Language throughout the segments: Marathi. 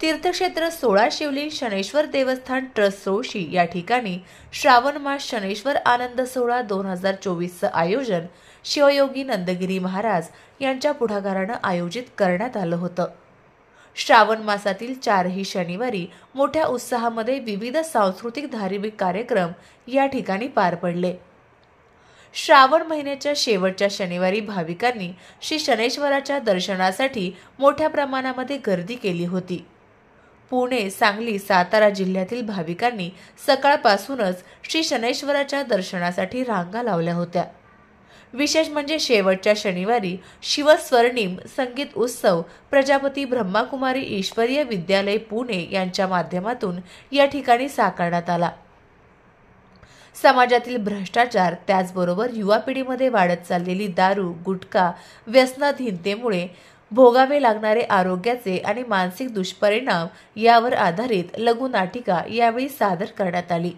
तीर्थक्षेत्र 16 शिवलिंग शनैश्वर देवस्थान ट्रस्ट रोशी या ठिकाणी श्रावण मास शनैश्वर आनंद सोहळा 2024चं आयोजन शिवयोगी नंदगिरी महाराज यांच्या पुढाकारानं आयोजित करण्यात आलं होतं। श्रावण मासातील 4ही शनिवारी मोठ्या उत्साहामध्ये विविध सांस्कृतिक धार्मिक कार्यक्रम या ठिकाणी पार पडले। श्रावण महिन्याच्या शेवटच्या शनिवारी भाविकांनी श्री शनैश्वराच्या दर्शनासाठी मोठ्या प्रमाणामध्ये गर्दी केली होती। पुणे, सांगली, सातारा जिल्ह्यातील भाविकांनी सकाळपासूनच श्री शनैश्वराच्या दर्शनासाठी रांगा लावल्या होत्या। विशेष म्हणजे शेवटच्या शनिवारी शिवस्वर्णिम संगीत उत्सव प्रजापती ब्रह्माकुमारी ईश्वरीय विद्यालय पुणे यांच्या माध्यमातून या ठिकाणी साकारण्यात आला। समाजातील भ्रष्टाचार त्याचबरोबर युवा पिढीमध्ये वाढत चाललेली दारू, गुटखा, व्यसनाधीनतेमुळे भोगावे लागणारे आरोग्याचे आणि मानसिक दुष्परिणाम यावर आधारित लघुनाटिका यावेळी सादर करण्यात आली।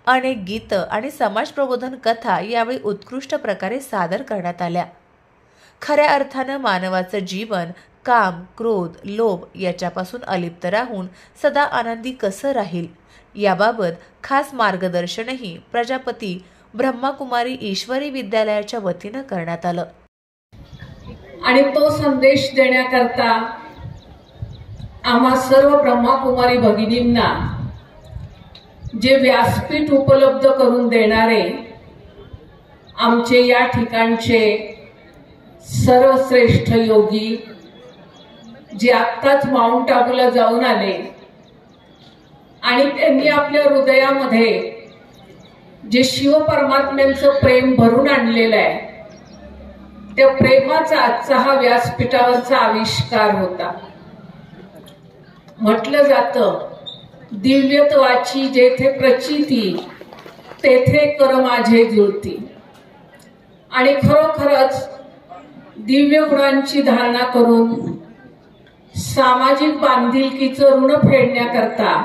अनेक गीतं आणि समाज प्रबोधन कथा यावेळी उत्कृष्ट प्रकारे सादर करण्यात आल्या। खऱ्या अर्थानं मानवाचं जीवन काम, क्रोध, लोभ याच्यापासून अलिप्त राहून सदा आनंदी कसं राहील याबाबत खास मार्गदर्शनही प्रजापती ब्रह्माकुमारी ईश्वरी विद्यालयाच्या वतीनं करण्यात आलं। आणि तो संदेश देण्याकरता आम्हा सर्व ब्रह्माकुमारी भगिनींना जे व्यासपीठ उपलब्ध करून देणारे आमचे या ठिकाणचे सर्वश्रेष्ठ योगी जे आत्ताच माउंट आबूला जाऊन आले आणि त्यांनी आपल्या हृदयामध्ये जे शिव परमात्म्यांचं प्रेम भरून आणलेलं आहे त्या प्रेमाचा आजचा हा व्यासपीठावरचा आविष्कार होता। म्हटलं जातं दिव्यत्वाची जेथे प्रचिती तेथे कर माझे जुळती। आणि खरोखरच दिव्य गुणांची धारणा करून सामाजिक बांधिलकीचं ऋण फेडण्याकरता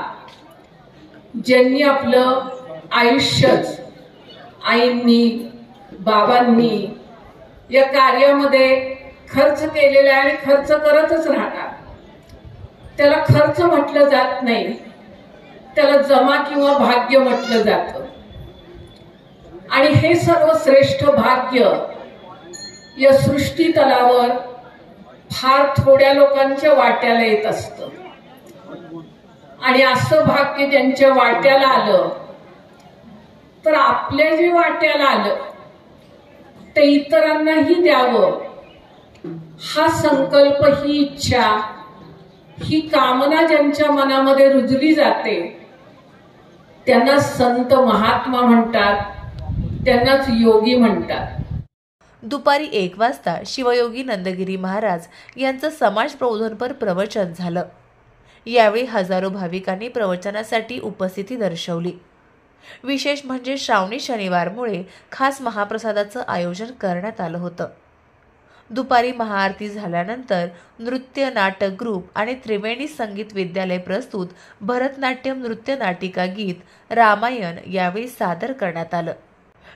ज्यांनी आपलं आयुष्यच आईंनी बाबांनी या कार्यामध्ये खर्च केलेला आहे आणि खर्च करतच राहणार। त्याला खर्च म्हटलं जात नाही, त्याला जमा किंवा भाग्य म्हटलं जातं। आणि हे सर्व श्रेष्ठ भाग्य या सृष्टी तलावर फार थोड्या लोकांच्या वाट्याला येत असतं। आणि असं भाग्य ज्यांच्या वाट्याला आलं तर आपल्या जे वाट्याला आलं ते इतरांनाही द्यावं हा संकल्प, ही इच्छा, ही कामना ज्यांच्या मनामध्ये रुजली जाते त्यांना संत महात्मा म्हणतात, त्यांनाच योगी म्हणतात। दुपारी 1 वाजता शिवयोगी नंदगिरी महाराज यांचं समाज प्रबोधनपर प्रवचन झालं। यावेळी हजारो भाविकांनी प्रवचनासाठी उपस्थिती दर्शवली। विशेष म्हणजे श्रावणी शनिवारमुळे खास महाप्रसादाचं आयोजन करण्यात आलं होतं। दुपारी महाआरती झाल्यानंतर नृत्य नाटक ग्रुप आणि त्रिवेणी संगीत विद्यालय प्रस्तुत भरतनाट्यम नृत्य नाटिका गीत रामायण यावेळी सादर करण्यात आलं।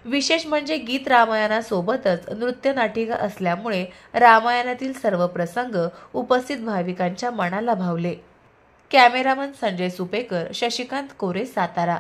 विशेष म्हणजे गीत रामायणासोबतच नृत्य नाटिका असल्यामुळे रामायणातील सर्व प्रसंग उपस्थित भाविकांच्या मनाला भावले। कॅमेरामन संजय सुपेकर, शशिकांत कोरे, सातारा।